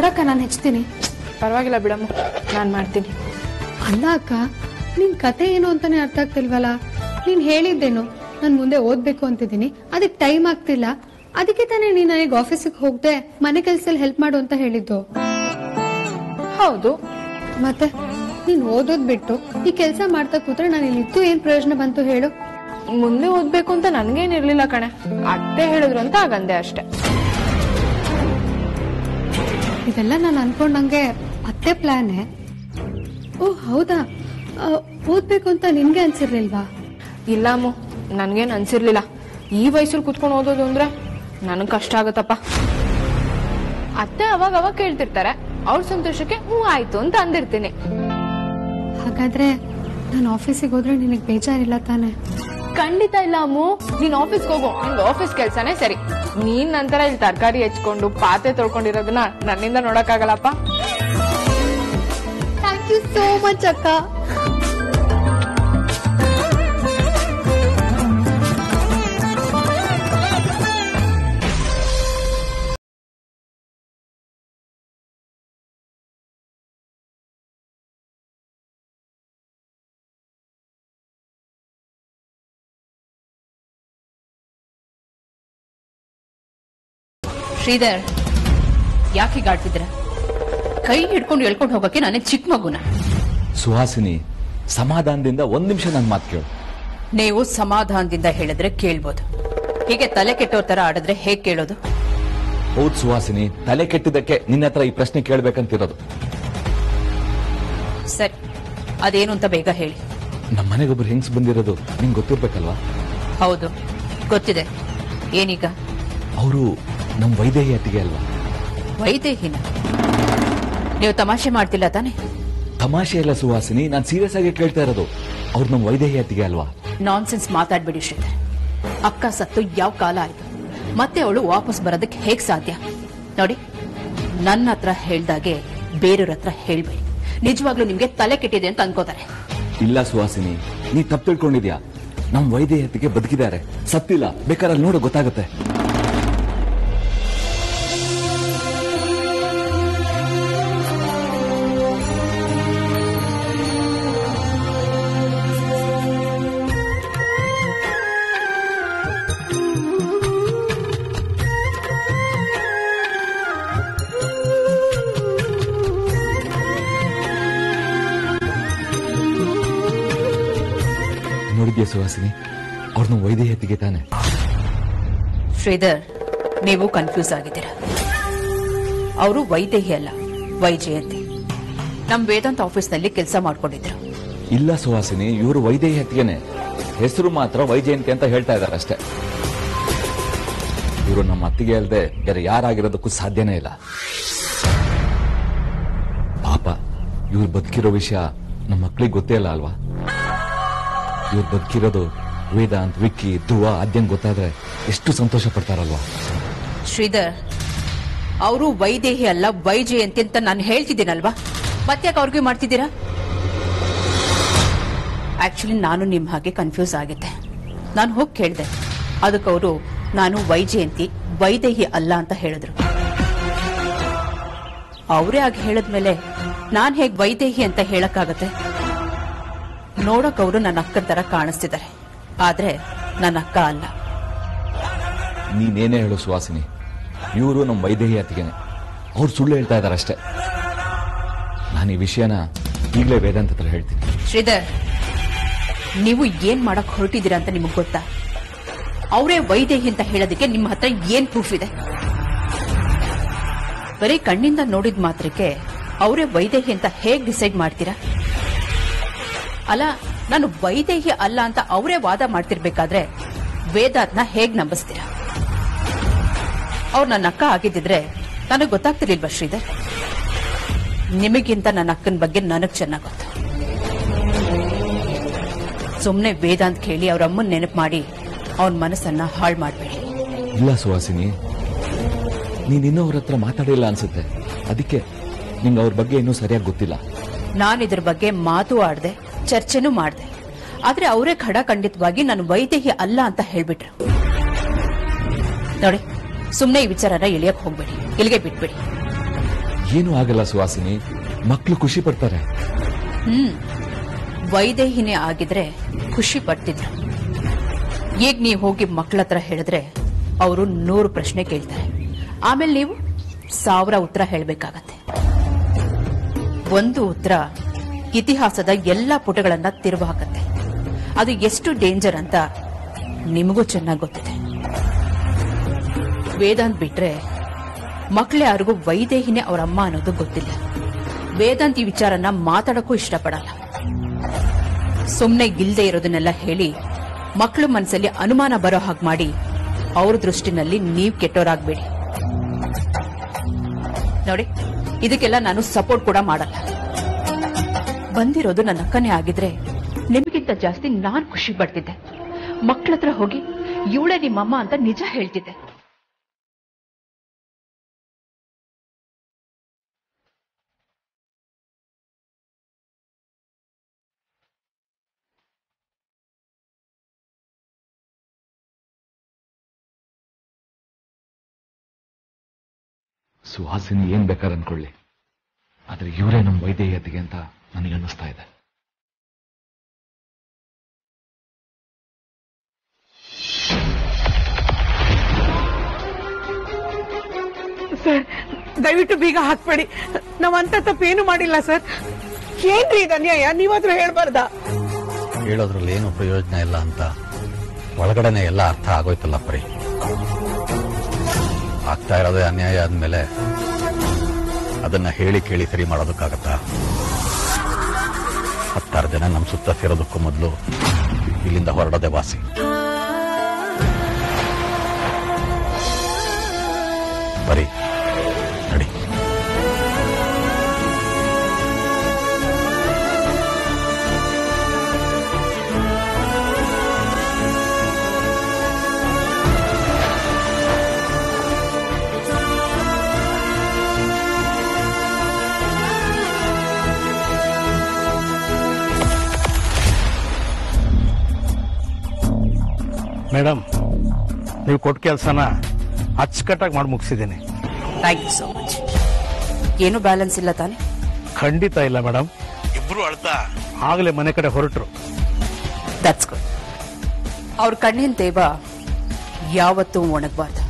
ಕೊಡಕ್ಕ ನಾನು ಹೆಚ್ಚುತ್ತೀನಿ. ಪರವಾಗಿಲ್ಲ ಬಿಡಮ್ಮ, ನಾನು ಮಾಡ್ತೀನಿ. ಅಲ್ಲ ಅಕ್ಕ, ನಿನ್ ಕತೆ ಏನು ಅಂತಾನೆ ಅರ್ಥ ಆಗ್ತಿಲ್ವಲ್ಲ. ನೀನ್ ಹೇಳಿದ್ದೇನು ನಾನು ಮುಂದೆ ಓದ್ಬೇಕು ಅಂತಿದ್ದೀನಿ, ಅದಕ್ಕೆ ಟೈಮ್ ಆಗ್ತಿಲ್ಲ, ಅದಕ್ಕೆ ತಾನೇ ನೀನ್ ನನಗೆ ಆಫೀಸಿಗೆ ಹೋಗದೆ ಮನೆ ಕೆಲ್ಸದಲ್ಲಿ ಹೆಲ್ಪ್ ಮಾಡು ಅಂತ ಹೇಳಿದ್ದು. ಹೌದು, ಮತ್ತೆ ನೀನ್ ಓದೋದ್ ಬಿಟ್ಟು ಈ ಕೆಲ್ಸ ಮಾಡ್ತಾ ಕೂತ್ರೆ ನಾನು ಇಲ್ಲಿದ್ದು ಏನ್ ಪ್ರಯೋಜನ ಬಂತು ಹೇಳು? ಮುಂದೆ ಓದ್ಬೇಕು ಅಂತ ನನ್ಗೇನಿರ್ಲಿಲ್ಲ ಕಣೆ, ಅತ್ತೆ ಹೇಳಿದ್ರು ಅಂತ ಆಗಂದೆ ಅಷ್ಟೆ. ಇದೆಲ್ಲ ನಾನು ಅನ್ಕೊಂಡಂಗೆ ಅತ್ತೆ ಪ್ಲಾನೆ. ಓ ಹೌದಾ, ಓದ್ಬೇಕು ಅಂತ ನಿನ್ಗೆ ಅನ್ಸಿರ್ಲಿಲ್ವಾ? ಇಲ್ಲ ಅಮ್ಮ, ನನ್ಗೇನ್ ಅನ್ಸಿರ್ಲಿಲ್ಲ. ಈ ವಯಸ್ಸಲ್ಲಿ ಕುತ್ಕೊಂಡು ಓದೋದು ಅಂದ್ರೆ ನನಗ್ ಕಷ್ಟ ಆಗತ್ತಪ್ಪ. ಅತ್ತೆ ಅವಾಗ ಅವಾಗ ಕೇಳ್ತಿರ್ತಾರೆ, ಅವ್ರ ಸಂತೋಷಕ್ಕೆ ಆಯ್ತು ಅಂತ ಅಂದಿರ್ತೀನಿ. ಹಾಗಾದ್ರೆ ನಾನು ಆಫೀಸಿಗೆ ಹೋದ್ರೆ ನಿನಗೆ ಬೇಜಾರಿಲ್ಲ ತಾನೆ? ಖಂಡಿತ ಇಲ್ಲ ಅಮ್ಮು, ನೀನ್ ಆಫೀಸ್ಗೆ ಹೋಗು, ನಿಂದು ಆಫೀಸ್ ಕೆಲ್ಸನೇ ಸರಿ. ನೀನ್ ನಂತರ ಇಲ್ಲಿ ತರಕಾರಿ ಹೆಚ್ಕೊಂಡು ಪಾತ್ರೆ ತೊಳ್ಕೊಂಡಿರೋದನ್ನ ನನ್ನಿಂದ ನೋಡಕ್ಕಾಗಲ್ಲಪ್ಪ. ಥ್ಯಾಂಕ್ ಯು ಸೋ ಮಚ್ ಅಕ್ಕ. ಶ್ರೀಧರ್, ಯಾಕೆ ಹೀಗಾಡ್ತಿದ್ರ? ಕೈ ಹಿಡ್ಕೊಂಡು ಎಳ್ಕೊಂಡು ಹೋಗಕ್ಕೆ ನನಗೆ ಚಿಕ್ಕ ಮಗುನ? ಸುಹಾಸಿನಿ, ಸಮಾಧಾನದಿಂದ ಒಂದ್ ನಿಮಿಷ ನನ್ನ ಮಾತು ಕೇಳು. ನೀವು ಸಮಾಧಾನದಿಂದ ಹೇಳಿದ್ರೆ ಕೇಳ್ಬೋದು, ಹೀಗೆ ತಲೆ ಕೆಟ್ಟೋರ್ ತರ ಆಡಿದ್ರೆ ಹೇಗ್ ಕೇಳೋದು? ಹೌದು ಸುಹಾಸಿನಿ, ತಲೆ ಕೆಟ್ಟಿದ್ದಕ್ಕೆ ನಿನ್ನ ಹತ್ರ ಈ ಪ್ರಶ್ನೆ ಕೇಳ್ಬೇಕಂತಿರೋದು. ಸರಿ, ಅದೇನು ಅಂತ ಬೇಗ ಹೇಳಿ. ನಮ್ಮ ಮನೆಗೊಬ್ರು ಹೆಂಗ್ಸ್ ಬಂದಿರೋದು ನಿಂಗೆ ಗೊತ್ತಿರ್ಬೇಕಲ್ವಾ? ಹೌದು ಗೊತ್ತಿದೆ. ಏನೀಗ? ಅವರು ನಮ್ ವೈದೇಹಿ ಅತ್ತಿಗೆ ಅಲ್ವಾ? ವೈದೇಹಿನ? ನೀವು ತಮಾಷೆ ಮಾಡ್ತಿಲ್ಲ ತಾನೆ? ತಮಾಷೆ ಇಲ್ಲ ಸುಹಾಸಿನಿ, ನಾನು ಸೀರಿಯಸ್ ಆಗಿ ಕೇಳ್ತಾ ಇರೋದು. ಅವ್ರು ನಮ್ ವೈದೇಹಿ ಅತ್ತಿಗೆ ಅಲ್ವಾ? ನಾನ್ಸೆನ್ಸ್ ಮಾತಾಡ್ಬೇಡಿ ಶ್ರೀಧರ್. ಅಕ್ಕ ಸತ್ತು ಯಾವ ಕಾಲ ಆಯ್ತು, ಮತ್ತೆ ಅವಳು ವಾಪಸ್ ಬರೋದಕ್ಕೆ ಹೇಗ್ ಸಾಧ್ಯ? ನೋಡಿ, ನನ್ನ ಹತ್ರ ಹೇಳ್ದಾಗೆ ಬೇರೆಯವ್ರ ಹತ್ರ ಹೇಳ್ಬೇಡಿ. ನಿಜವಾಗ್ಲೂ ನಿಮ್ಗೆ ತಲೆ ಕೆಟ್ಟಿದೆ ಅಂತ ಅನ್ಕೋತಾರೆ. ಇಲ್ಲ ಸುಹಾಸಿನಿ, ನೀ ತಪ್ಪು ತಿಳ್ಕೊಂಡಿದ್ಯಾ. ನಮ್ ವೈದೇಹಿ ಅತ್ತಿಗೆ ಬದುಕಿದ್ದಾರೆ, ಸತ್ತಿಲ್ಲ. ಬೇಕಾದ್ರೆ ಅಲ್ಲಿ ನೋಡು, ಗೊತ್ತಾಗುತ್ತೆ. ನೋಡಿದ್ಯಾ ಸುಹಾಸಿನಿ, ಅವ್ರು ನಮ್ಮ ವೈದೇಹಿ ಅತ್ತಿಗೆ ತಾನೆ? ಶ್ರೀಧರ್, ನೀವು ಕನ್ಫ್ಯೂಸ್ ಆಗಿದ್ದೀರಾ. ಅವರು ವೈದೇಹಿ ಅಲ್ಲ, ವೈಜಯಂತಿ. ನಮ್ ವೇದಾಂತ್ ಆಫೀಸ್ನಲ್ಲಿ ಕೆಲಸ ಮಾಡ್ಕೊಂಡಿದ್ರು. ಇಲ್ಲ ಸುಹಾಸಿನಿ, ಇವರು ವೈದೇಹಿ ಅತ್ತಿಗೆನೆ, ಹೆಸರು ಮಾತ್ರ ವೈಜಯಂತಿ ಅಂತ ಹೇಳ್ತಾ ಇದ್ದಾರೆ ಅಷ್ಟೇ. ಇವರು ನಮ್ಮ ಅತ್ತಿಗೆ ಅಲ್ಲದೆ ಬೇರೆ ಯಾರಾಗಿರೋದಕ್ಕೂ ಸಾಧ್ಯನೇ ಇಲ್ಲ. ಪಾಪ, ಇವ್ರು ಬದುಕಿರೋ ವಿಷಯ ನಮ್ಮ ಮಕ್ಕಳಿಗೆ ಗೊತ್ತೇ ಇಲ್ಲ ಅಲ್ವಾ? ಇವ್ರು ಬದುಕಿರೋದು ವೇದಾಂತ್, ವಿಕ್ಕಿ, ಧ್ರುವ, ಅದ್ಯಂಗ್ ಗೊತ್ತಾದ್ರೆ ಎಷ್ಟು ಸಂತೋಷ ಪಡ್ತಾರಲ್ವಾ? ಶ್ರೀಧರ್, ಅವರು ವೈದೇಹಿ ಅಲ್ಲ, ವೈಜಯಂತಿ ಅಂತ ನಾನು ಹೇಳ್ತಿದ್ದೀನಲ್ವಾ? ಮತ್ತ್ಯಾಕೆ ಅವ್ರಿಗೆ ಮಾಡ್ತಿದ್ದೀರಾ? ಆಕ್ಚುಲಿ ನಾನು ನಿಮ್ ಹಾಗೆ ಕನ್ಫ್ಯೂಸ್ ಆಗಿದ್ದೆ. ನಾನು ಹೋಗಿ ಕೇಳಿದೆ, ಅದಕ್ಕವರು ನಾನು ವೈಜಯಂತಿ, ವೈದೇಹಿ ಅಲ್ಲ ಅಂತ ಹೇಳಿದ್ರು. ಅವರೇ ಆಗಿ ಹೇಳಿದ್ಮೇಲೆ ನಾನ್ ಹೇಗ್ ವೈದೇಹಿ ಅಂತ ಹೇಳಕ್ಕಾಗತ್ತೆ? ನೋಡಕ್ ಅವರು ನನ್ನ ಅಕ್ಕನ ತರ ಕಾಣಿಸ್ತಿದ್ದಾರೆ, ಆದ್ರೆ ನನ್ನ ಅಕ್ಕ ಅಲ್ಲ. ನೀನೇನೇ ಹೇಳು ಸುಹಾಸಿನಿ, ಇವರು ನಮ್ಮ ವೈದೇಹಿ ಅತ್ತಿಗೆನೆ. ಅವ್ರು ಸುಳ್ಳು ಹೇಳ್ತಾ ಇದ್ದಾರೆ ಅಷ್ಟೇ. ನಾನು ಈ ವಿಷಯನ ಈಗಲೇ ವೇದಾಂತ ಹತ್ರ ಹೇಳ್ತೀನಿ. ಶ್ರೀಧರ್, ನೀವು ಏನ್ ಮಾಡಕ್ ಹೊರಟಿದ್ದೀರಾ ಅಂತ ನಿಮಗ್ ಗೊತ್ತಾ? ಅವರೇ ವೈದೇಹಿ ಅಂತ ಹೇಳೋದಕ್ಕೆ ನಿಮ್ಮ ಹತ್ರ ಏನ್ ಪ್ರೂಫ್ ಇದೆ? ಬರೀ ಕಣ್ಣಿಂದ ನೋಡಿದ ಮಾತ್ರಕ್ಕೆ ಅವರೇ ವೈದೇಹಿ ಅಂತ ಹೇಗ್ ಡಿಸೈಡ್ ಮಾಡ್ತೀರಾ? ಅಲ್ಲ, ನಾನು ವೈದೇಹಿ ಅಲ್ಲ ಅಂತ ಅವರೇ ವಾದ ಮಾಡ್ತಿರ್ಬೇಕಾದ್ರೆ ವೇದಾಂತ್ನ ಹೇಗ್ ನಂಬಿಸ್ತೀರಾ? ಅವ್ರು ನನ್ನ ಅಕ್ಕ ಆಗಿದ್ದಿದ್ರೆ ನನಗ್ ಗೊತ್ತಾಗ್ತಿರ್ಲಿಲ್ವಾ ಶ್ರೀಧರ್? ನಿಮಗಿಂತ ನನ್ನ ಅಕ್ಕನ ಬಗ್ಗೆ ನನಗ್ ಚೆನ್ನಾಗ್ ಗೊತ್ತು. ಸುಮ್ನೆ ವೇದಾಂತ್ ಕೇಳಿ ಅವ್ರ ಅಮ್ಮನ್ ನೆನಪು ಮಾಡಿ ಅವನ್ ಮನಸ್ಸನ್ನ ಹಾಳು ಮಾಡ್ಬೇಡಿ. ಇಲ್ಲ ಸುಹಾಸಿನಿ, ನೀನಿನ್ನೂ ಅವ್ರ ಹತ್ರ ಮಾತಾಡಿಲ್ಲ ಅನ್ಸುತ್ತೆ. ಅದಕ್ಕೆ ನಿಂಗೆ ಅವ್ರ ಬಗ್ಗೆ ಇನ್ನೂ ಸರಿಯಾಗಿ ಗೊತ್ತಿಲ್ಲ. ನಾನಿದ್ರ ಬಗ್ಗೆ ಮಾತು ಆಡ್ದೆ, ಚರ್ಚೆನೂ ಮಾಡ್ದೆ. ಆದ್ರೆ ಅವರೇ ಖಡಾಖಂಡಿತವಾಗಿ ನಾನು ವೈದೇಹಿ ಅಲ್ಲ ಅಂತ ಹೇಳ್ಬಿಟ್ರು. ನೋಡಿ, ಸುಮ್ನೆ ಈ ವಿಚಾರನ ಎಳಿಯಕ್ ಹೋಗ್ಬೇಡಿ, ಇಲ್ಲಿಗೆ ಬಿಟ್ಬಿಡಿ. ಏನೂ ಆಗಲ್ಲ ಸುಹಾಸಿನಿ, ಮಕ್ಕಳು ಖುಷಿ ಪಡ್ತಾರೆ. ವೈದೇಹಿನೇ ಆಗಿದ್ರೆ ಖುಷಿ ಪಡ್ತಿದ್ರು. ಈಗ ನೀವು ಹೋಗಿ ಮಕ್ಕಳ ಹತ್ರ ಹೇಳಿದ್ರೆ ಅವರು 100 ಪ್ರಶ್ನೆ ಕೇಳ್ತಾರೆ. ಆಮೇಲೆ ನೀವು 1000 ಉತ್ತರ ಹೇಳಬೇಕಾಗತ್ತೆ. ಒಂದು ಉತ್ತರ ಇತಿಹಾಸದ ಎಲ್ಲಾ ಪುಟಗಳನ್ನ ತಿರುವು ಹಾಕತ್ತೆ. ಅದು ಎಷ್ಟು ಡೇಂಜರ್ ಅಂತ ನಿಮಗೂ ಚೆನ್ನಾಗಿ ಗೊತ್ತಿದೆ. ವೇದಾಂತ್ ಬಿಟ್ರೆ ಮಕ್ಕಳೇ ಯಾರಿಗೂ ವೈದೇಹಿನೇ ಅವರಮ್ಮ ಅನ್ನೋದು ಗೊತ್ತಿಲ್ಲ. ವೇದಾಂತ್ ಈ ವಿಚಾರನ ಮಾತಾಡಕ್ಕೂ ಇಷ್ಟಪಡಲ್ಲ. ಸುಮ್ನೆ ಇಲ್ದೇ ಇರೋದನ್ನೆಲ್ಲ ಹೇಳಿ ಮಕ್ಕಳು ಮನಸ್ಸಲ್ಲಿ ಅನುಮಾನ ಬರೋ ಹಾಗೆ ಮಾಡಿ ಅವ್ರ ದೃಷ್ಟಿನಲ್ಲಿ ನೀವ್ ಕೆಟ್ಟೋರಾಗ್ಬೇಡಿ. ನೋಡಿ, ಇದಕ್ಕೆಲ್ಲ ನಾನು ಸಪೋರ್ಟ್ ಕೂಡ ಮಾಡಲ್ಲ. ಬಂದಿರೋದು ನನ್ನ ಅಕ್ಕನೇ ಆಗಿದ್ರೆ ನಿಮಗಿಂತ ಜಾಸ್ತಿ ನಾನ್ ಖುಷಿ ಪಡ್ತಿದ್ದೆ. ಮಕ್ಕಳ ಹತ್ರ ಹೋಗಿ ಇವಳೇ ನಿಮ್ಮಮ್ಮ ಅಂತ ನಿಜ ಹೇಳ್ತಿದ್ದೆ. ಸುಹಾಸಿನಿ ಏನ್ ಬೇಕಾದ್ರೆ ಅನ್ಕೊಳ್ಳಿ, ಆದ್ರೆ ಇವರೇ ನಮ್ಮ ವೈದೇಹಿಯತೆಗೆ ಅಂತ ನನಗೆ ಅನ್ನಿಸ್ತಾ ಇದೆ. ಸರ್, ದಯವಿಟ್ಟು ಬೀಗ ಹಾಕ್ಬೇಡಿ. ನಾವಂತ ತಪ್ಪೇನು ಮಾಡಿಲ್ಲ ಸರ್. ಏನ್ರಿ ಇದು ಅನ್ಯಾಯ? ನೀವಾದ್ರೂ ಹೇಳ್ಬಾರ್ದ? ಹೇಳೋದ್ರಲ್ಲಿ ಏನು ಪ್ರಯೋಜನ ಇಲ್ಲ ಅಂತ ಒಳಗಡೆನೆ ಎಲ್ಲ ಅರ್ಥ ಆಗೋಯ್ತಲ್ಲ ಪರಿ. ಆಗ್ತಾ ಇರೋದೇ ಅನ್ಯಾಯ ಆದ್ಮೇಲೆ ಅದನ್ನ ಹೇಳಿ ಕೇಳಿ ಸರಿ ಮಾಡೋದಕ್ಕಾಗತ್ತಾ? 10 ಜನ ನಮ್ಮ ಸುತ್ತ ಸೇರೋದಕ್ಕೂ ಮೊದಲು ಇಲ್ಲಿಂದ ಹೊರಡೋದೇ ವಾಸಿ. ಬರೀ ನಡಿ. ಮೇಡಮ್, ನೀವು ಕೊಟ್ಟ ಕೆಲಸನ ಅಚ್ಚುಕಟ್ಟಾಗಿ ಮಾಡಿ ಮುಗಿಸಿದ್ದೀನಿ. Thank you so much. ಏನು ಬ್ಯಾಲೆನ್ಸ್ ಇಲ್ಲ ತಾನೆ? ಖಂಡಿತ ಇಲ್ಲ ಮೇಡಮ್. ಇಬ್ರು ಅಳ್ತಾ ಆಗಲೇ ಮನೆ ಕಡೆ ಹೊರಟರು. That's good. ಅವ್ರ ಕಣ್ಣಿನ ತೇವ ಯಾವತ್ತೂ ಒಣಗಬಾರ್ದು.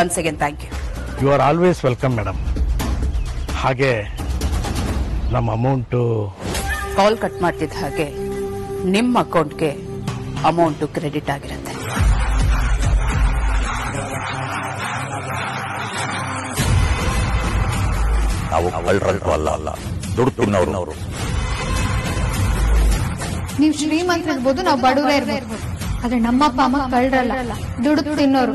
Once again thank you. You are always welcome madam. ಹಾಗೆ ನಮ್ಮ ಅಮೌಂಟು ಕಾಲ್ ಕಟ್ ಮಾಡ್ತಿದ್ದ ಹಾಗೆ ನಿಮ್ಮ ಅಕೌಂಟ್ಗೆ ಅಮೌಂಟು ಕ್ರೆಡಿಟ್ ಆಗಿರುತ್ತೆ. ನಾವು ಕಳ್ಳರಂತೂ ಅಲ್ಲ, ದುಡ್ಡು ತಿನ್ನೋರು. ನೀವು ಶ್ರೀಮಂತ ಇರ್ಬೋದು, ನಾವು ಬಡವರೇ ಇರ್ಬೋದು, ಆದ್ರೆ ನಮ್ಮ ಅಪ್ಪ ಅಮ್ಮ ಕಳ್ಳರಲ್ಲ, ದುಡ್ಡು ತಿನ್ನೋರು.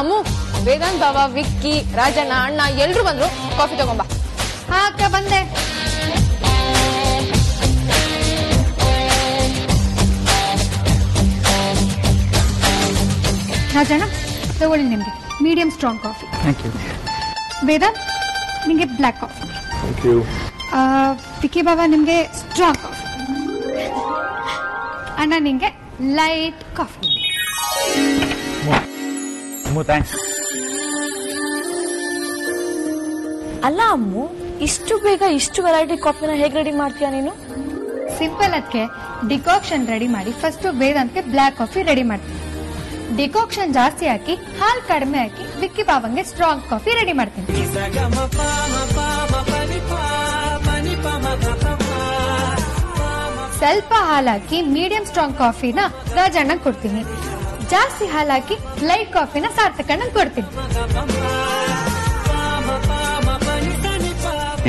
ಅಮ್ಮು, ವೇದಾಂತ್ ಬಾವ, ವಿಕ್ಕಿ, ರಾಜಣ್ಣ, ಅಣ್ಣ ಎಲ್ರು ಬಂದ್ರು. ಕಾಫಿ ತಗೊಂಬ. ಹಾ ಅಕ್ಕ, ಬಂದೆ. ರಾಜಣ್ಣ, ತಗೊಳ್ಳಿ ನಿಮ್ಗೆ medium strong coffee. Thank you. Vedant, ನಿಮ್ಗೆ black coffee. Thank you. Vicky Baba, ನಿಮ್ಗೆ ಸ್ಟ್ರಾಂಗ್ ಕಾಫಿ. ಅಣ್ಣ, ನಿಂಗೆ ಲೈಟ್ ಕಾಫಿ. ಥ್ಯಾಂಕ್ಸ್. ಅಲ್ಲ ಅಮ್ಮು, ಇಷ್ಟು ಬೇಗ ಇಷ್ಟು ವೆರೈಟಿ ಕಾಫಿನ ಹೇಗೆ ರೆಡಿ ಮಾಡ್ತೀಯಾ ನೀನು? ಸಿಂಪಲ್. ಅದಕ್ಕೆ ಡಿಕಾಕ್ಷನ್ ರೆಡಿ ಮಾಡಿ ಫಸ್ಟ್ ವೇದಾಂತ್ಗೆ ಬ್ಲ್ಯಾಕ್ ಕಾಫಿ ರೆಡಿ ಮಾಡ್ತೀನಿ. ಡಿಕಾಕ್ಷನ್ ಜಾಸ್ತಿ ಹಾಕಿ ಹಾಲು ಕಡಿಮೆ ಹಾಕಿ ವಿಕ್ಕಿ ಬಾವಂಗೆ ಸ್ಟ್ರಾಂಗ್ ಕಾಫಿ ರೆಡಿ ಮಾಡ್ತೀನಿ. ಸ್ವಲ್ಪ ಹಾಲು ಹಾಕಿ ಮೀಡಿಯಂ ಸ್ಟ್ರಾಂಗ್ ಕಾಫಿನ ರಾಜಣ್ಣ ಕೊಡ್ತೀನಿ. ಜಾಸ್ತಿ ಹಾಲು ಹಾಕಿ ಲೈಟ್ ಕಾಫಿನ ಸಾರ್ಥಕಣ್ಣ ಕೊಡ್ತೀನಿ.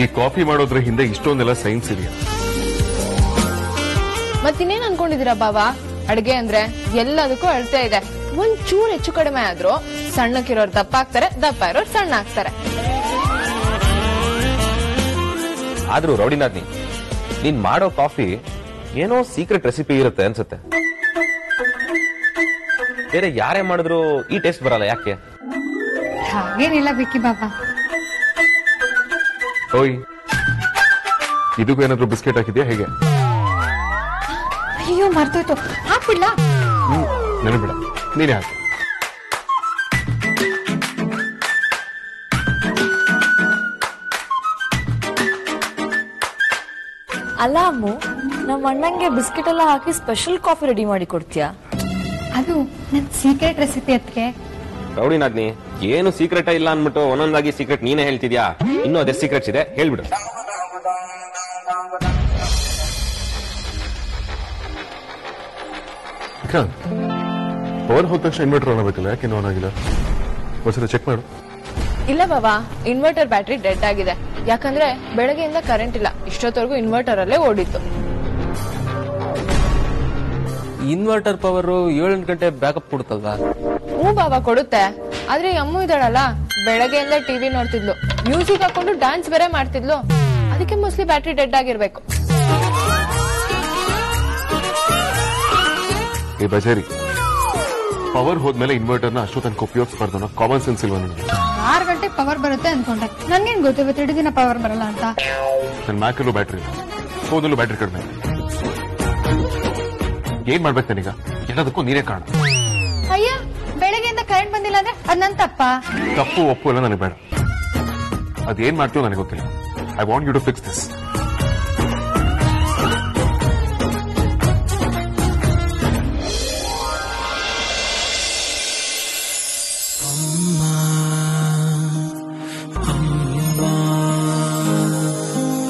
ಈ ಕಾಫಿ ಮಾಡೋದ್ರ ಹಿಂದೆ ಇಷ್ಟೊಂದೆಲ್ಲ ಸೈನ್ಸ್ ಇದೆಯಾ? ಮತ್ತಿನ್ನೇನ್ ಅನ್ಕೊಂಡಿದೀರಾ ಬಾವಾ? ಅಡ್ಗೆ ಅಂದ್ರೆ ಎಲ್ಲದಕ್ಕೂ ಅಳತೆ ಇದೆ. ಒಂದ್ ಚೂರ್ ಹೆಚ್ಚು ಕಡಿಮೆ ಆದ್ರೂ ಸಣ್ಣಕ್ಕಿರೋರು ದಪ್ಪ ಆಗ್ತಾರೆ, ದಪ್ಪ ಇರೋರು ಸಣ್ಣ ಆಗ್ತಾರೆ. ಆದ್ರೂ ರೌಡಿನಾಥ್ನಿ, ನೀನ್ ಮಾಡೋ ಕಾಫಿ ಏನೋ ಸೀಕ್ರೆಟ್ ರೆಸಿಪಿ ಇರುತ್ತೆ ಅನ್ಸುತ್ತೆ. ಬೇರೆ ಯಾರೇ ಮಾಡಿದ್ರು ಈ ಟೇಸ್ಟ್ ಬರಲ್ಲ, ಯಾಕೆ? ಹಾಗೇನಿಲ್ಲ ವಿಕ್ಕಿ ಬಾಬಾ. ಓಯ್, ಇದಕ್ಕೂ ಏನಾದ್ರು ಬಿಸ್ಕೆಟ್ ಹಾಕಿದ್ಯಾ ಹೇಗೆ? ಅಯ್ಯೋ ಮರ್ತೋಯ್ತು, ಹಾಕ್ಬಿಡ್ಲಾ? ನೆನಪಿಡ, ನೀನೇ ಹಾಕಿ. ಅಲ್ಲ ಅಮ್ಮು, ನಮ್ಮ ಅಣ್ಣಂಗೆ ಬಿಸ್ಕೆಟ್ ಎಲ್ಲ ಹಾಕಿ ಸ್ಪೆಷಲ್ ಕಾಫಿ ರೆಡಿ ಮಾಡಿ ಕೊಡ್ತೀಯಾ? ಅದು ನನ್ ಸೀಕ್ರೆಟ್ ರೆಸಿಪಿ ಅದಕ್ಕೆ. ರೌಡಿ ನಾದ್ನಿ, ಏನು ಸೀಕ್ರೆಟ್ ಇಲ್ಲ ಅನ್ಬಿಟ್ಟು ಒಂದೊಂದಾಗಿ ಸೀಕ್ರೆಟ್ ನೀನೇ ಹೇಳ್ತಿದ್ಯಾ. ಇನ್ನೂ ಅದೇ ಸೀಕ್ರೆಟ್ಸ್ ಇದೆ, ಹೇಳ್ಬಿಡು. ಪವರ್ ಹೋದ ತಕ್ಷಣ ಇನ್ವರ್ಟರ್ ಆನ್ ಆಗಬೇಕಲ್ಲ, ಯಾಕೆ ಆನ್ ಆಗಿಲ್ಲ? ಒಂದ್ಸಲ ಚೆಕ್ ಮಾಡು. ಇಲ್ಲ ಬಾಬಾ, ಇನ್ವರ್ಟರ್ ಬ್ಯಾಟ್ರಿ ಡೆಡ್ ಆಗಿದೆ. ಯಾಕಂದ್ರೆ ಬೆಳಗ್ಗೆಯಿಂದ ಕರೆಂಟ್ ಇಲ್ಲ, ಇಷ್ಟೊತ್ತವರೆಗೂ ಇನ್ವರ್ಟರ್ ಅಲ್ಲೇ ಓಡಿತ್ತು. ಇನ್ವರ್ಟರ್ ಪವರ್ 7 ಗಂಟೆ ಬ್ಯಾಕಪ್ ಕೊಡುತ್ತಲ್ವಾ? ಬಾಬಾ ಕೊಡುತ್ತೆ, ಆದ್ರೆ ಈ ಅಮ್ಮು ಇದ್ದಾಳಲ್ಲ, ಬೆಳಗ್ಗೆಯಿಂದ ಟಿವಿ ನೋಡ್ತಿದ್ಲು, ಮ್ಯೂಸಿಕ್ ಹಾಕೊಂಡು ಡ್ಯಾನ್ಸ್ ಬೇರೆ ಮಾಡ್ತಿದ್ಲು. ಅದಕ್ಕೆ ಮೋಸ್ಟ್ಲಿ ಬ್ಯಾಟ್ರಿ ಡೆಡ್ ಆಗಿರ್ಬೇಕು. ಏ ಬಜಾರಿ, ಪವರ್ ಹೋದ್ಮೇಲೆ ಇನ್ವರ್ಟರ್ನ ಅಷ್ಟು ತನಕ ಉಪಯೋಗಿಸಬಾರ್ದು ಅನ್ನೋ ಕಾಮನ್ ಸೆನ್ಸ್ ಇಲ್ವಾ ನಿಮಗೆ? 6 ಗಂಟೆ ಪವರ್ ಬರುತ್ತೆ ಅನ್ಕೊಂಡೆ, ನನ್ಗೇನ್ ಗೊತ್ತು ಇವತ್ತು 2 ದಿನ ಪವರ್ ಬರಲ್ಲ ಅಂತ. ನನ್ನ ಮ್ಯಾಕಲ್ಲೂ ಬ್ಯಾಟ್ರಿ ಇಲ್ಲ, ಫೋನಲ್ಲೂ ಬ್ಯಾಟ್ರಿ ಕಡಿಮೆ. ಏನ್ ಮಾಡ್ಬೇಕು ನನಗ? ಎಲ್ಲದಕ್ಕೂ ನೀರೇ ಕಾರಣ. ಅಯ್ಯ, ಬೆಳಗ್ಗೆಯಿಂದ ಕರೆಂಟ್ ಬಂದಿಲ್ಲ ಅಂದ್ರೆ ಅದ್ ನನ್ ತಪ್ಪ? ತಪ್ಪು ಒಪ್ಪು ಎಲ್ಲ ನನಗೆ ಬೇಡ. ಅದೇನ್ ಮಾಡ್ತೀವೋ ನನಗೆ ಗೊತ್ತಿಲ್ಲ. I want you to fix this.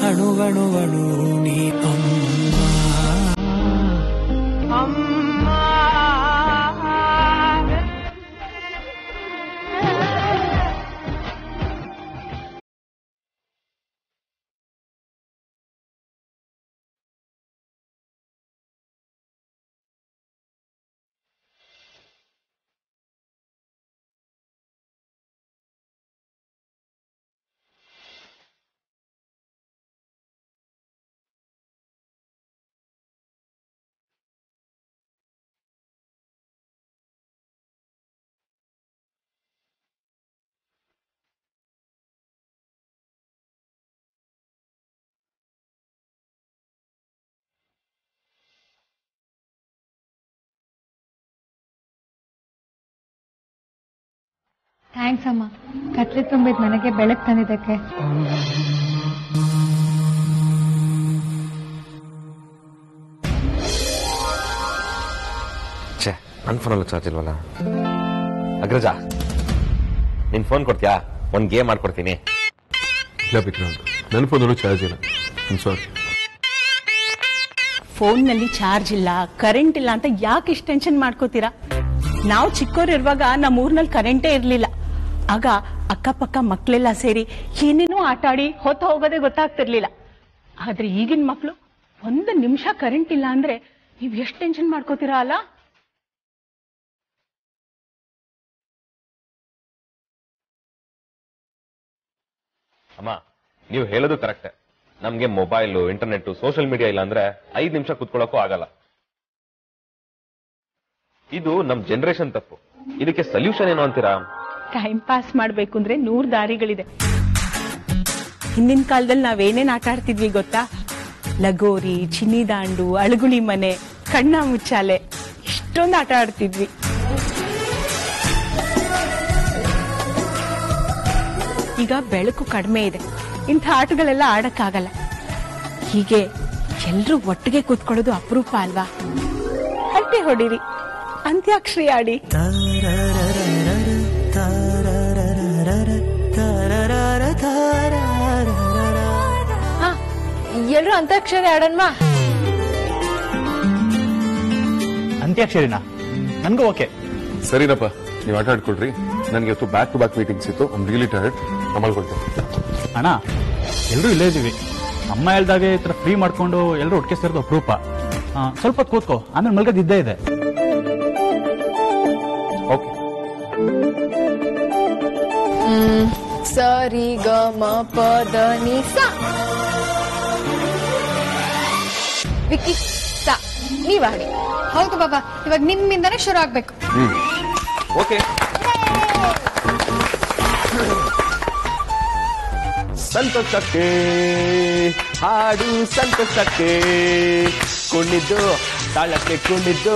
ಅಣುವಣುವಣು ನೀ ಥ್ಯಾಂಕ್ಸ್ ಅಮ್ಮ, ಕತ್ಲೆ ತುಂಬಿದ್ ನನಗೆ ಬೆಳಕು ತಂದಿದ್ದಕ್ಕೆ. ಛೇ, ನನ್ನ ಫೋನಲ್ಲೂ ಚಾರ್ಜ್ ಇಲ್ವಲ್ಲ. ಅಗ್ರಜ, ನಿನ್ ಫೋನ್ ಕೊಡ್ತೀಯಾ? ಒಂದ್ ಗೇಮ್ ಮಾಡ್ಕೊಡ್ತೀನಿ. ಇಲ್ಲ ವಿಕ್ರಾಂತ್, ನನ್ನ ಫೋನಲ್ಲೂ ಚಾರ್ಜ್ ಇಲ್ಲ. ಸಾರಿ. ಫೋನ್ನಲ್ಲಿ ಚಾರ್ಜ್ ಇಲ್ಲ, ಕರೆಂಟ್ ಇಲ್ಲ ಅಂತ ಯಾಕೆ ಇಷ್ಟು ಟೆನ್ಷನ್ ಮಾಡ್ಕೋತೀರಾ? ನಾವು ಚಿಕ್ಕವರಿರುವಾಗ ನಮ್ಮ ಊರ್ನಲ್ಲಿ ಕರೆಂಟೇ ಇರ್ಲಿಲ್ಲ. ಆಗ ಅಕ್ಕಪಕ್ಕ ಮಕ್ಕಳೆಲ್ಲ ಸೇರಿ ಏನೇನೋ ಆಟ ಆಡಿ ಹೊತ್ತು ಹೋಗೋದೇ ಗೊತ್ತಾಗ್ತಿರ್ಲಿಲ್ಲ. ಆದ್ರೆ ಈಗಿನ ಮಕ್ಕಳು 1 ನಿಮಿಷ ಕರೆಂಟ್ ಇಲ್ಲ ಅಂದ್ರೆ ನೀವ್ ಎಷ್ಟು ಟೆನ್ಷನ್ ಮಾಡ್ಕೋತೀರಾ ಅಲ್ಲ? ಅಮ್ಮ, ನೀವು ಹೇಳೋದು ಕರೆಕ್ಟ್. ನಮ್ಗೆ ಮೊಬೈಲ್, ಇಂಟರ್ನೆಟ್, ಸೋಷಿಯಲ್ ಮೀಡಿಯಾ ಇಲ್ಲ ಅಂದ್ರೆ 5 ನಿಮಿಷ ಕುತ್ಕೊಳ್ಳೋಕ್ಕೂ ಆಗಲ್ಲ. ಇದು ನಮ್ ಜನರೇಷನ್ ತಪ್ಪು. ಇದಕ್ಕೆ ಸೊಲ್ಯೂಷನ್ ಏನು ಅಂತೀರಾ? ಟೈಮ್ ಪಾಸ್ ಮಾಡ್ಬೇಕು ಅಂದ್ರೆ 100 ದಾರಿಗಳಿದೆ. ಹಿಂದಿನ ಕಾಲದಲ್ಲಿ ನಾವೇನೇನ್ ಆಟ ಆಡ್ತಿದ್ವಿ ಗೊತ್ತಾ? ಲಗೋರಿ, ಚಿನ್ನಿದಾಂಡು, ಅಳಗುಳಿ ಮನೆ, ಕಣ್ಣ ಮುಚ್ಚಾಲೆ, ಇಷ್ಟೊಂದು ಆಟ ಆಡ್ತಿದ್ವಿ. ಈಗ ಬೆಳಕು ಕಡಿಮೆ ಇದೆ, ಇಂಥ ಆಟಗಳೆಲ್ಲ ಆಡಕ್ಕಾಗಲ್ಲ. ಹೀಗೆ ಎಲ್ರೂ ಒಟ್ಟಿಗೆ ಕೂತ್ಕೊಳ್ಳೋದು ಅಪರೂಪ ಅಲ್ವಾ? ಅಟ್ಟೆ ಹೊಡಿರಿ, ಅಂತ್ಯಾಕ್ಷರಿ ಆಡಿ. ಎಲ್ರು ಅಂತ್ಯಾಕ್ಷರಿ ಆಡನ್ಮಾ. ಅಂತ್ಯಾಕ್ಷರಿನಾ? ನನ್ಗೂ ಓಕೆ. ಸರಿನಪ್ಪ, ನೀವು ಆಟ ಆಡ್ಕೊಳ್ರಿ. ನನ್ಗೆ ಇವತ್ತು ಬ್ಯಾಕ್ ಟು ಬ್ಯಾಕ್ ಮೀಟಿಂಗ್ಸ್ ಇತ್ತು. I am really tired. ಮಲ್ಕೊಳ್ತೇನೆ. ಅಣ್ಣ, ಎಲ್ಲರೂ ಇಲ್ಲೇ ಇದೀವಿ. ಅಮ್ಮ ಹೇಳ್ದಾಗೆ ಈ ತರ ಫ್ರೀ ಮಾಡ್ಕೊಂಡು ಎಲ್ಲರೂ ಒಟ್ಟಿಗೆ ಸೇರಿದ ಅಪರೂಪ. ಸ್ವಲ್ಪ ಹೊತ್ತು ಕೂತ್ಕೋ, ಆಮೇಲೆ ಮಲ್ಗದಿದ್ದೇ ಇದೆ. ಓಕೆ. ಸರಿ ಗ ಮ ಪ ದ ನಿ ಸ. ವಿಕ್ಕಿ ಸ, ನೀವ್ ಆಡಿ. ಹೌದು ಬಾಬಾ, ಇವಾಗ ನಿಮ್ಮಿಂದಾನೇ ಶುರು ಆಗ್ಬೇಕು. ಓಕೆ. ಸಂತೋಷಕ್ಕೆ ಹಾಡು ಸಂತೋಷಕ್ಕೆ ಕುಣಿದು ತಾಳಕ್ಕೆ ಕುಣಿದು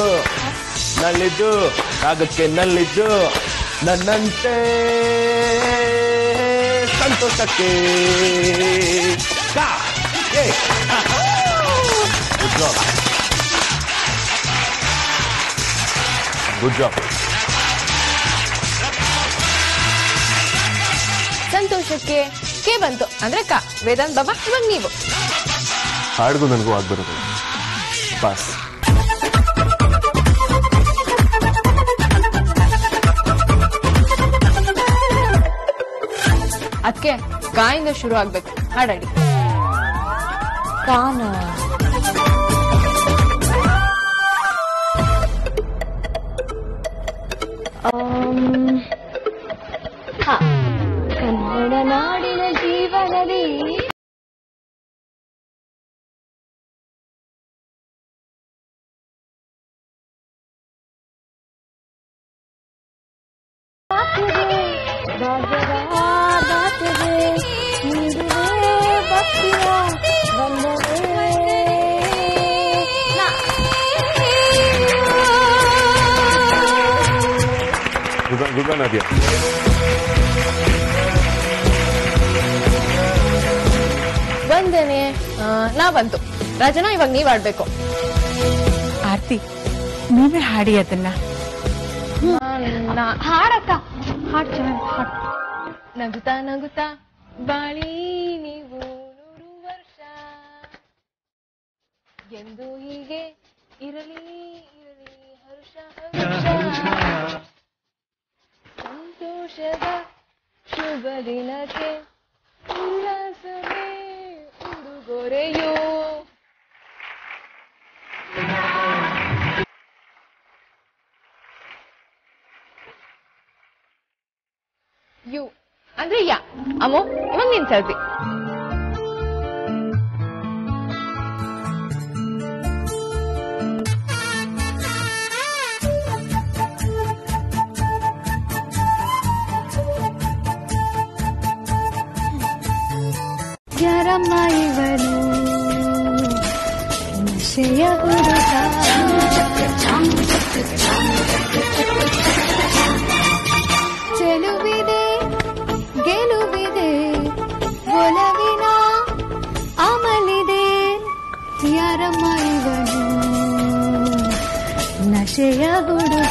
ನಲ್ಲಿದ್ದು ರಾಗಕ್ಕೆ ನಲ್ಲಿದ್ದು ನನ್ನಂತೆ ಸಂತೋಷಕ್ಕೆ ಗುಡ್ ಜಾಬ್. ಸಂತೋಷಕ್ಕೆ ಕೆ ಬಂತು ಅಂದ್ರೆ ಕ. ವೇದಾಂತ್ ಬಾಬಾ ಇವಾಗ ನೀವು. ಹಾಡ್ಗೂ ನನಗೂ ಆಗ್ಬರೋದು ಪಾಸ್. ಅದಕ್ಕೆ ಗಾಯಿಂದ ಶುರು ಆಗ್ಬೇಕು. ಹಾಡಾಡಿ. ಕಾನ ಕನ್ನಡ ನಾಡಿನ ಜೀವನದಿ ಗುಡ್ ನಾದ್ಯಾ. ಬಂದೇನೆ ನಾ ಬಂತು. ರಾಜನ ಇವಾಗ ನೀವ್ ಆಡ್ಬೇಕು. ಆರ್ತಿ ನೀವೇ ಹಾಡಿ ಅದನ್ನ. ಹಾಡಕ್ಕ ಹಾಡ್ ಚೆನ್ನಾಗಿ ಹಾಡ್. ನಗುತ್ತಾ ನಗುತ್ತಾ ಬಾಳಿ ನೀವು 100 ವರ್ಷ ಎಂದು ಹೀಗೆ ಇರಲಿ ಇರಲಿ ಹರ್ಷ ಹರ್ಷ ಸಂತೋಷದ ಶುಭ ದಿನಕ್ಕೆ ಉಲ್ಲಾಸವೇ ಉಡುಗೊರೆಯೋ. ಯು ಅಂದ್ರೆ ಯಾ. ಅಮ್ಮೋ ಇವಾಗ ನಿನ್ ಸರ್ತಿ. ಯಾರಮ್ಮ ಇವನು ನಶೆಯ ಹುಡುಗ, ಚೆಲುವಿದೆ ಗೆಲುವಿದೆ ಒಲವಿನ ಅಮಲಿದೆ. ಯಾರಮ್ಮ ಇವನು ನಶೆಯ ಹುಡುಗ.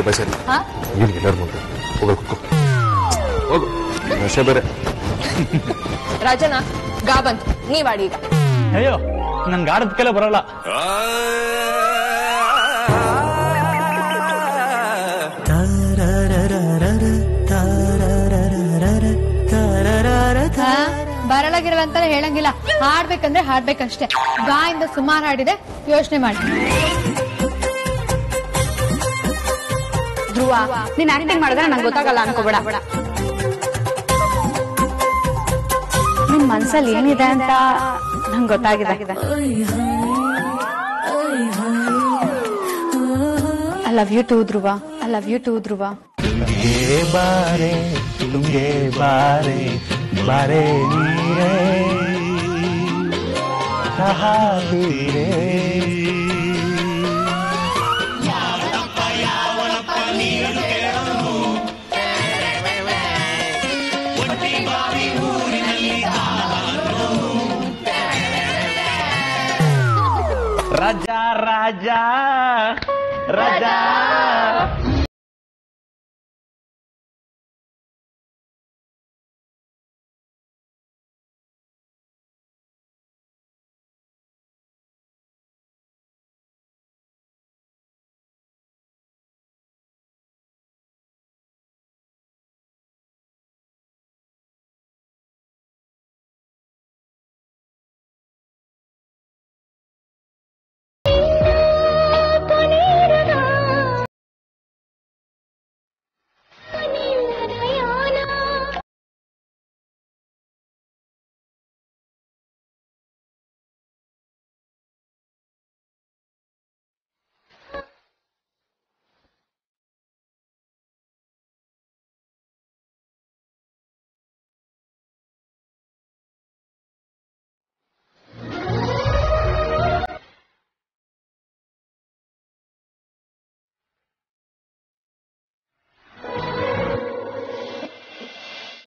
ಬಸರಿ ಏನು ಎಲ್ಲರೂ ಮುಂದೆ ಹೋಗೋ ಕುಕ್ಕೋ ಹೋಗು. ನಶೆ ಬೇರೆ. ರಾಜನ ಗಾ ಬಂತು. ನೀವಾಡಿ ಈಗ. ಅಯ್ಯೋ ನನ್ ಗಾಡದಕ್ಕೆಲ್ಲ ಬರಲ್ಲ. ಬರಲಾಗಿರಲ್ಲ ಅಂತಾನೆ ಹೇಳಂಗಿಲ್ಲ. ಹಾಡ್ಬೇಕಂದ್ರೆ ಹಾಡ್ಬೇಕಷ್ಟೇ. ಗಾಯಿಂದ ಸುಮಾರು ಹಾಡಿದೆ, ಯೋಚನೆ ಮಾಡಿ. ಧ್ರುವ, ನೀನ್ ಆಕ್ಟಿಂಗ್ ಮಾಡಿದ್ರೆ ನಂಗೆ ಗೊತ್ತಾಗಲ್ಲ ಅನ್ಕೋಬೇಡ. ನಿನ್ ಮನ್ಸಲ್ಲಿ ಏನಿದೆ ಅಂತ ನಂಗೆ ಗೊತ್ತಾಗಿದೆ. I love you too Dhruva. I love you too Dhruva. ಬಾರೆ ತುಂಗೆ ಬಾರೆ ಬಾರೆ ನೀರೇ ಸಹಾಬೀರೇ ರಾಜಾ ರಾಜಾ ರಾಜಾ